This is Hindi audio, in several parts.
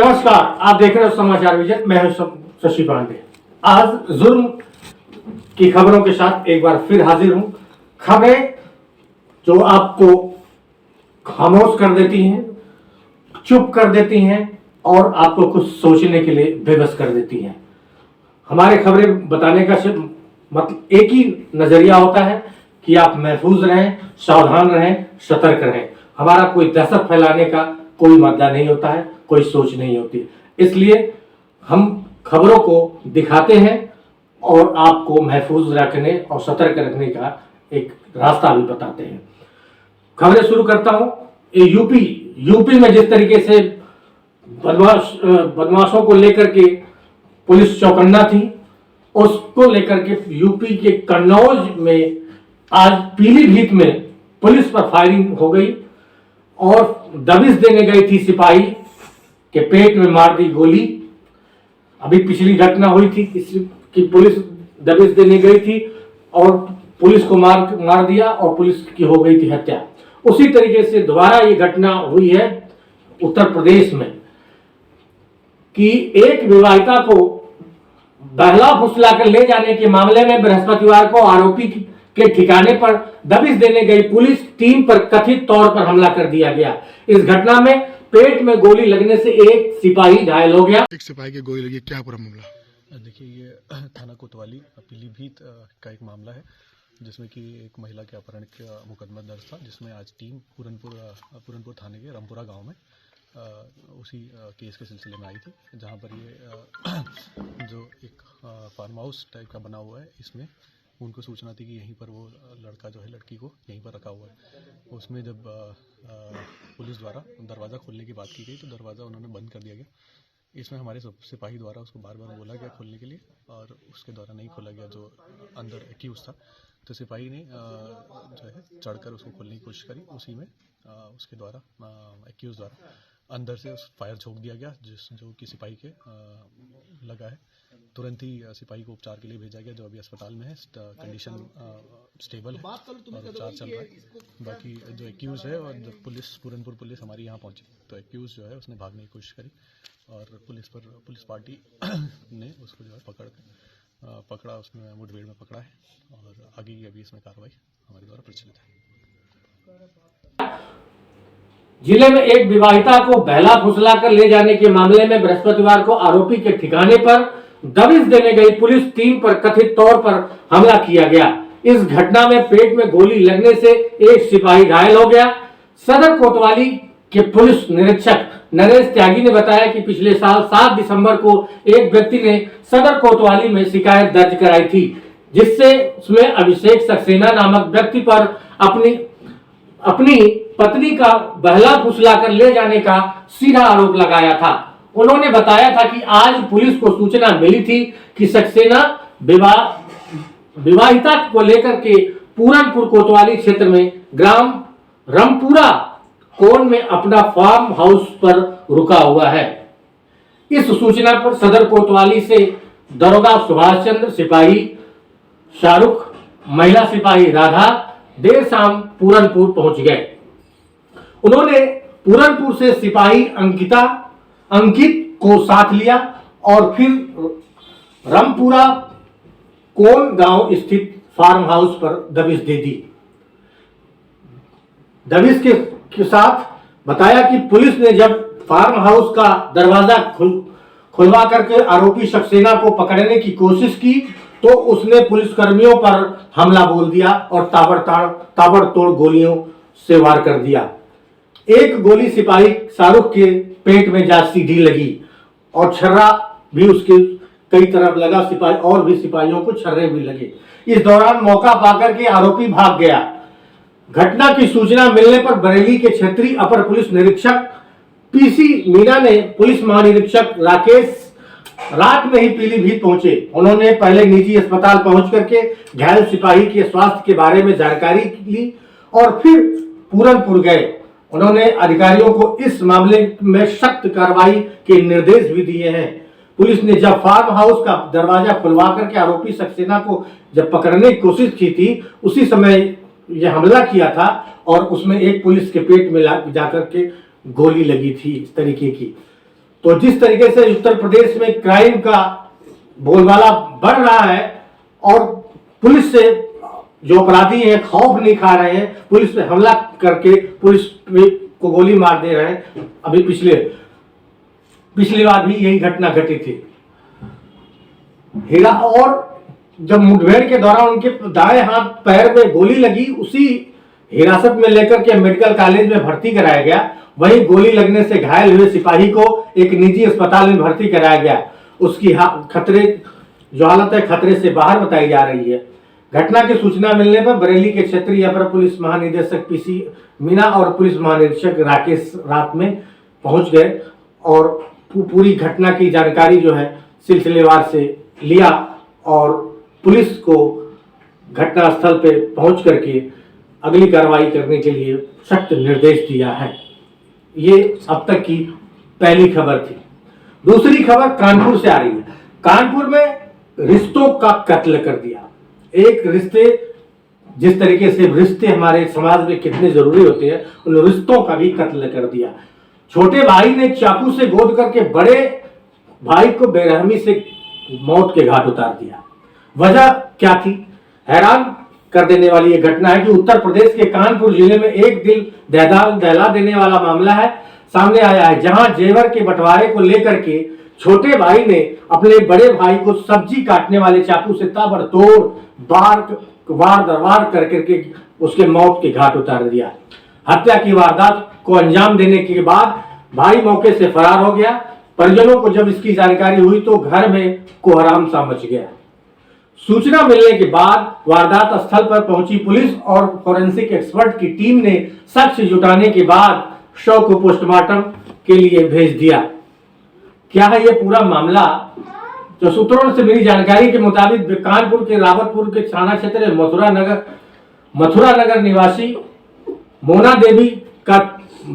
नमस्कार, आप देख रहे हो समाचार विजय। मैं हूं शशि पांडे। आज जुर्म की खबरों के साथ एक बार फिर हाजिर हूं। खबरें जो आपको खामोश कर देती हैं, चुप कर देती हैं और आपको कुछ सोचने के लिए बेबस कर देती हैं। हमारे खबरें बताने का मतलब एक ही नजरिया होता है कि आप महफूज रहें, सावधान रहें, सतर्क रहें। हमारा कोई दहशत फैलाने का कोई मुद्दा नहीं होता है, कोई सोच नहीं होती। इसलिए हम खबरों को दिखाते हैं और आपको महफूज रखने और सतर्क रखने का एक रास्ता भी बताते हैं। खबरें शुरू करता हूं। यूपी में जिस तरीके से बदमाशों को लेकर के पुलिस चौकन्ना थी, उसको लेकर के यूपी के कन्नौज में आज पीलीभीत में पुलिस पर फायरिंग हो गई और दबिश देने गई थी सिपाही के पेट में मार दी गोली। अभी पिछली घटना हुई थी कि पुलिस दबिश देने गई थी और पुलिस को मार दिया और पुलिस की हो गई थी हत्या। उसी तरीके से दोबारा ये घटना हुई है उत्तर प्रदेश में कि एक विवाहिता को बहला फुसला कर ले जाने के मामले में बृहस्पतिवार को आरोपी के ठिकाने पर दबिश देने गई पुलिस टीम पर कथित तौर पर हमला कर दिया गया। इस घटना में पेट में गोली लगने से एक सिपाही घायल हो गया। एक सिपाही की गोली लगी, क्या पूरा मामला? देखिए, ये थाना कोतवाली पीलीभीत का एक मामला है जिसमें कि एक महिला के अपहरण का मुकदमा दर्ज था, जिसमें आज टीम पूरनपुर थाने के रामपुरा गांव में उसी केस के सिलसिले में आई थी, जहां पर ये जो एक फार्म हाउस टाइप का बना हुआ है, इसमें उनको सूचना थी कि यहीं पर वो लड़का जो है लड़की को यहीं पर रखा हुआ है। उसमें जब पुलिस द्वारा दरवाज़ा खोलने की बात की गई तो दरवाज़ा उन्होंने बंद कर दिया गया। इसमें हमारे सिपाही द्वारा उसको बार बार बोला गया खोलने के लिए और उसके द्वारा नहीं खोला गया जो अंदर एक्यूज था। तो सिपाही ने जो है चढ़कर उसको खोलने की कोशिश करी। उसी में उसके द्वारा एक्यूज द्वारा अंदर से उस फायर झोंक दिया गया, जो कि सिपाही के लगा है। तुरंत ही सिपाही को उपचार के लिए भेजा गया, जो अभी अस्पताल में है। कंडीशन स्टेबल है और उपचार चल रहा है। बाकी जो एक्यूज है और जब पूरनपुर पुलिस हमारी यहाँ पहुंची तो एक्यूज जो है उसने भागने की कोशिश करी और पुलिस पार्टी ने उसको जो है पकड़ा, उसमें मुठभेड़ में पकड़ा है और आगे की अभी इसमें कार्रवाई हमारे द्वारा प्रचलित है। जिले में एक विवाहिता को बहला फुसला कर ले जाने के मामले में बृहस्पतिवार को आरोपी के ठिकाने पर दबिश देने गई पुलिस टीम पर कथित तौर पर हमला किया गया। इस घटना में पेट में गोली लगने से एक सिपाही घायल हो गया। सदर कोतवाली के पुलिस निरीक्षक नरेश त्यागी ने बताया कि पिछले साल 7 दिसंबर को एक व्यक्ति ने सदर कोतवाली में शिकायत दर्ज कराई थी, जिससे उसमें अभिषेक सक्सेना नामक व्यक्ति पर अपनी पत्नी का बहला फुसला कर ले जाने का सीधा आरोप लगाया था। उन्होंने बताया था कि आज पुलिस को सूचना मिली थी कि सक्सेना विवाहिता को लेकर के पूरनपुर कोतवाली क्षेत्र में ग्राम रामपुरा कोन में अपना फार्म हाउस पर रुका हुआ है। इस सूचना पर सदर कोतवाली से दरोगा सुभाष चंद्र, सिपाही शाहरुख, महिला सिपाही राधा देर शाम पूरनपुर पहुंच गए। उन्होंने पूरनपुर से सिपाही अंकित को साथ लिया और फिर रामपुरा कोन गांव स्थित फार्म हाउस पर दबिश दे दी। दबिश के साथ बताया कि पुलिस ने जब फार्म हाउस का दरवाजा खुलवा करके आरोपी सक्सेना को पकड़ने की कोशिश की तो उसने पुलिसकर्मियों पर हमला बोल दिया और ताबड़तोड़ गोलियों से वार कर दिया। एक गोली सिपाही शाहरुख के पेट में जा सीधी लगी और छर्रा भी उसके कई तरफ लगा। सिपाही और भी सिपाहियों को छर्रे भी लगे। इस दौरान मौका पाकर के आरोपी भाग गया। घटना की सूचना मिलने पर बरेली के क्षेत्रीय अपर पुलिस निरीक्षक पीसी मीना ने पुलिस महानिरीक्षक राकेश रात में ही पीलीभीत पहुंचे। उन्होंने पहले निजी अस्पताल पहुंच करके घायल सिपाही के स्वास्थ्य के बारे में जानकारी ली और फिर पूरनपुर गए। उन्होंने अधिकारियों को इस मामले में सख्त कार्रवाई के निर्देश भी दिए हैं। पुलिस ने जब फार्म हाउस का दरवाजा खुलवा करके आरोपी सक्सेना को जब पकड़ने की कोशिश की थी, उसी समय यह हमला किया था और उसमें एक पुलिस के पेट में जाकर के गोली लगी थी इस तरीके की। तो जिस तरीके से उत्तर प्रदेश में क्राइम का बोलबाला बढ़ रहा है और पुलिस से जो अपराधी हैं खौफ नहीं खा रहे हैं, पुलिस पे हमला करके पुलिस को गोली मार दे रहे हैं। अभी पिछली बार भी यही घटना घटी थी हीरा, और जब मुठभेड़ के दौरान उनके दाएं हाथ पैर में गोली लगी, उसी हिरासत में लेकर के मेडिकल कॉलेज में भर्ती कराया गया। वहीं गोली लगने से घायल हुए सिपाही को एक निजी अस्पताल में भर्ती कराया गया। उसकी जो हालत है खतरे से बाहर बताई जा रही है। घटना की सूचना मिलने पर बरेली के क्षेत्रीय अपर पुलिस महानिदेशक पीसी मीना और पुलिस महानिरीक्षक राकेश रात में पहुंच गए और पूरी घटना की जानकारी जो है सिलसिलेवार से लिया और पुलिस को घटनास्थल पे पहुंच करके अगली कार्रवाई करने के लिए सख्त निर्देश दिया है। ये अब तक की पहली खबर थी। दूसरी खबर कानपुर से आ रही है। कानपुर में रिश्तों का कत्ल कर दिया। एक रिश्ते, जिस तरीके से रिश्ते हमारे समाज में कितने जरूरी होते हैं, उन रिश्तों का भी कत्ल कर दिया। छोटे भाई ने चाकू से गोद करके बड़े भाई को बेरहमी से मौत के घाट उतार दिया। वजह क्या थी? हैरान कर देने वाली यह घटना है कि उत्तर प्रदेश के कानपुर जिले में एक दिल दहला देने वाला मामला है सामने आया है, जहां जेवर के बंटवारे को लेकर के छोटे भाई ने अपने बड़े भाई को सब्जी काटने वाले चाकू से ताबड़तोड़ वार दरवार करके उसके मौत के घाट उतार दिया। हत्या की वारदात को अंजाम देने के बाद भाई मौके से फरार हो गया। परिजनों को जब इसकी जानकारी हुई तो घर में कोहराम सा मच गया। सूचना मिलने के बाद वारदात स्थल पर पहुंची पुलिस और फोरेंसिक एक्सपर्ट की टीम ने साक्ष्य जुटाने के बाद शव को पोस्टमार्टम के लिए भेज दिया। क्या है ये पूरा मामला? जो सूत्रों से मिली जानकारी के मुताबिक कानपुर के रावतपुर के थाना क्षेत्र मथुरा नगर निवासी मोना देवी का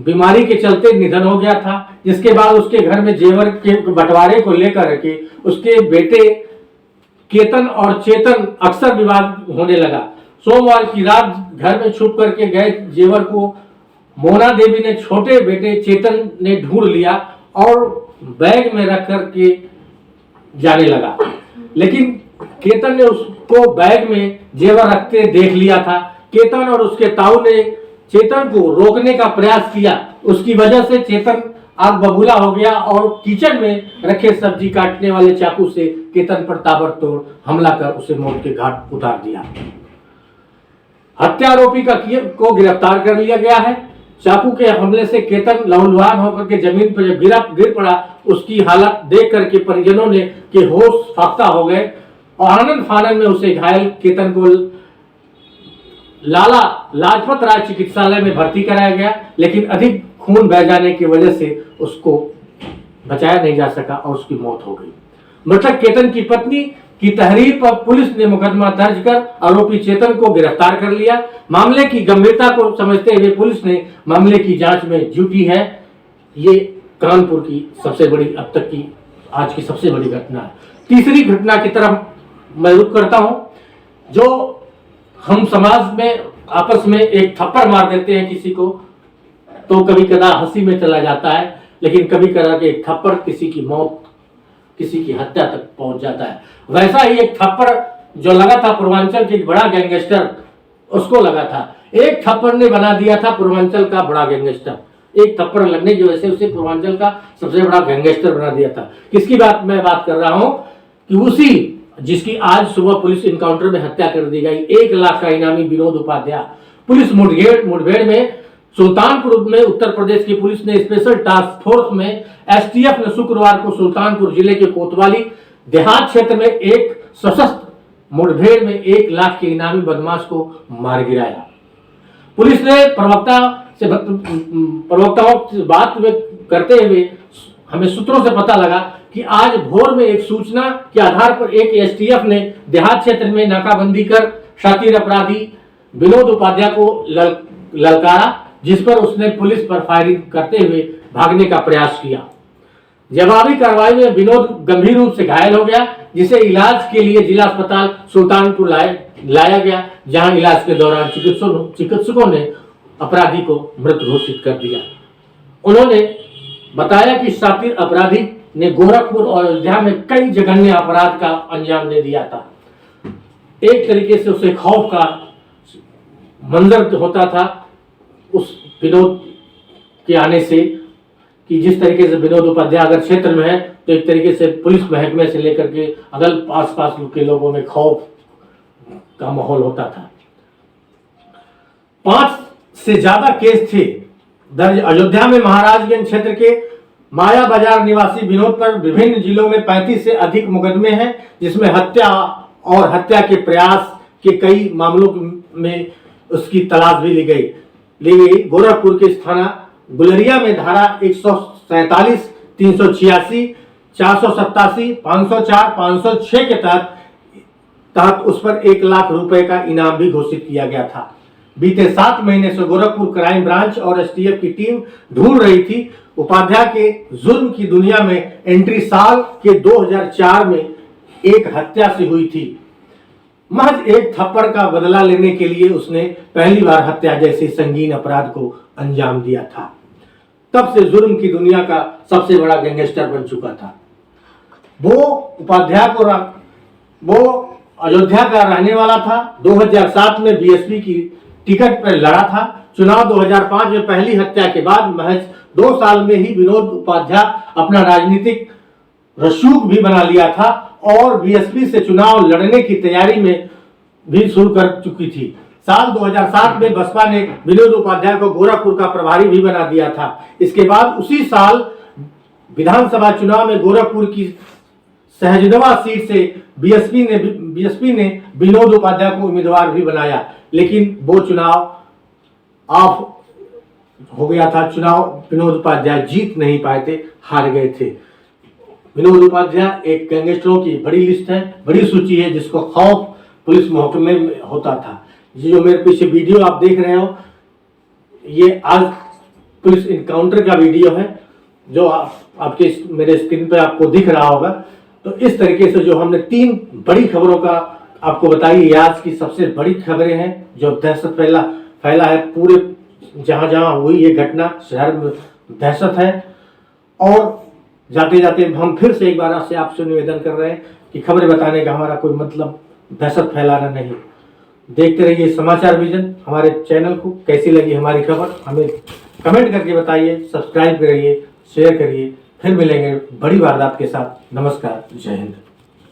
बीमारी के चलते निधन हो गया था, जिसके बाद उसके घर में जेवर के बंटवारे को लेकर के उसके बेटे केतन और चेतन अक्सर विवाद होने लगा। सोमवार की रात घर में छुप करके गए जेवर को मोना देवी ने छोटे बेटे चेतन ने ढूंढ लिया और बैग में रख करके जाने लगा, लेकिन केतन ने उसको बैग में जेवर रखते देख लिया था। केतन और उसके ताऊ ने चेतन को रोकने का प्रयास किया। उसकी वजह से चेतन आग बबूला हो गया और किचन में रखे सब्जी काटने वाले चाकू से केतन पर ताबड़तोड़ हमला कर उसे मौत के घाट उतार दिया। हत्या आरोपी को गिरफ्तार कर लिया गया है। चाकू के हमले से केतन लहूलुहान होकर के जमीन पर जब गिर पड़ा, उसकी हालत देख करके परिजनों ने के होश फाख्ता हो गए और आनंद फानन में उसे घायल केतन को लाला लाजपत राय चिकित्सालय में भर्ती कराया गया, लेकिन अधिक खून बह जाने की वजह से उसको बचाया नहीं जा सका और उसकी मौत हो गई। मृतक केतन की पत्नी की तहरीर पर पुलिस ने मुकदमा दर्ज कर आरोपी चेतन को गिरफ्तार कर लिया। मामले की गंभीरता को समझते हुए पुलिस ने मामले की जांच में जुटी है। ये कानपुर की सबसे बड़ी अब तक की आज की सबसे बड़ी घटना है। तीसरी घटना की तरफ मैं रुख करता हूं। जो हम समाज में आपस में एक थप्पड़ मार देते हैं किसी को तो कभी कदा हंसी में चला जाता है, लेकिन कभी कदा के एक थप्पड़ किसी की मौत, किसी की हत्या तक पहुंच जाता है। वैसा ही एक थप्पड़ जो लगा था पूर्वांचल के बड़ा गैंगस्टर, उसको लगा था। एक थप्पड़ ने बना दिया था पूर्वांचल का बड़ा गैंगस्टर। एक थप्पड़ लगने की वजह से उसे पूर्वांचल का सबसे बड़ा गैंगस्टर बना दिया था। किसकी मैं बात कर रहा हूं कि उसी जिसकी आज सुबह पुलिस इनकाउंटर में हत्या कर दी गई, 1 लाख का इनामी विनोद उपाध्याय। पुलिस मुठभेड़ में सुल्तानपुर में उत्तर प्रदेश की पुलिस ने स्पेशल टास्क फोर्स में एसटीएफ ने शुक्रवार को सुल्तानपुर जिले के कोतवाली देहात क्षेत्र में एक सशस्त्र मुठभेड़ में 1 लाख के इनामी बदमाश को मार गिराया। पुलिस ने प्रवक्ताओं से बात करते हुए हमें सूत्रों से पता लगा कि आज भोर में एक सूचना के आधार पर एक एसटीएफ ने देहात क्षेत्र में नाकाबंदी कर शातिर अपराधी विनोद उपाध्याय को ललकारा, जिस पर उसने पुलिस पर फायरिंग करते हुए भागने का प्रयास किया। जवाबी कार्रवाई में विनोद गंभीर रूप से घायल हो गया, जिसे इलाज के लिए जिला अस्पताल सुल्तानपुर लाया गया, जहां इलाज के दौरान चिकित्सकों ने अपराधी को मृत घोषित कर दिया। उन्होंने बताया कि शातिर अपराधी ने गोरखपुर और अयोध्या में कई जघन्य अपराध का अंजाम दे दिया था। एक तरीके से उसे खौफ का मंजर होता था उस विनोद के आने से, कि जिस तरीके से विनोद उपाध्याय अगर क्षेत्र में है तो एक तरीके से पुलिस महकमे से लेकर के अगल आस पास के लोगों में खौफ का माहौल होता था। 5 से ज्यादा केस थे दर्ज अयोध्या में। महाराजगंज क्षेत्र के माया बाजार निवासी विनोद पर विभिन्न जिलों में 35 से अधिक मुकदमे हैं, जिसमें हत्या और हत्या के प्रयास के कई मामलों में उसकी तलाश भी ली गई। गोरखपुर के थाना गुलरिया में धारा 147, 386, 487, 504, 506 के तहत उस पर 1 लाख रुपए का इनाम भी घोषित किया गया था। बीते 7 महीने से गोरखपुर क्राइम ब्रांच और एसटीएफ की टीम ढूंढ रही थी। उपाध्याय के जुल्म की दुनिया में एंट्री साल के 2004 में एक हत्या से हुई थी। महज एक थप्पड़ का बदला लेने के लिए उसने पहली बार हत्या जैसे संगीन अपराध को अंजाम दिया था। तब से जुल्म की दुनिया का सबसे बड़ा गैंगस्टर बन चुका था। वो अयोध्या का रहने वाला था। 2007 में बीएसपी की टिकट पर लड़ा था। चुनाव 2005 में पहली हत्या के बाद महज 2 साल में ही विनोद उपाध्याय अपना राजनीतिक रसूख भी बना लिया था और बीएसपी से चुनाव लड़ने की तैयारी में भी शुरू कर चुकी थी। साल 2007 में बसपा ने विनोद उपाध्याय को गोरखपुर का प्रभारी भी बना दिया था। इसके बाद उसी साल विधानसभा चुनाव में गोरखपुर की सहजनवा सीट से बीएसपी ने विनोद उपाध्याय को उम्मीदवार भी बनाया, लेकिन वो चुनाव ऑफ हो गया था। चुनाव विनोद उपाध्याय जीत नहीं पाए थे, हार गए थे। विनोद उपाध्याय एक गैंगस्टरों की बड़ी लिस्ट है, बड़ी सूची है, जिसको खौफ पुलिस महकमे में होता था। ये जो मेरे पीछे वीडियो आप देख रहे हो, ये आज पुलिस इनकाउंटर का वीडियो है, जो आपके मेरे स्क्रीन पे आपको दिख रहा होगा। तो इस तरीके से जो हमने 3 बड़ी खबरों का आपको बताई, ये आज की सबसे बड़ी खबरें हैं जो दहशत फैला है पूरे जहां हुई ये घटना, शहर में दहशत है। और जाते जाते हम फिर से एक बार से आपसे निवेदन कर रहे हैं कि खबरें बताने का हमारा कोई मतलब दहशत फैलाना नहीं। देखते रहिए समाचार विजन। हमारे चैनल को कैसी लगी हमारी खबर हमें कमेंट करके बताइए, सब्सक्राइब करिए, शेयर करिए। फिर मिलेंगे बड़ी वारदात के साथ। नमस्कार, जय हिंद।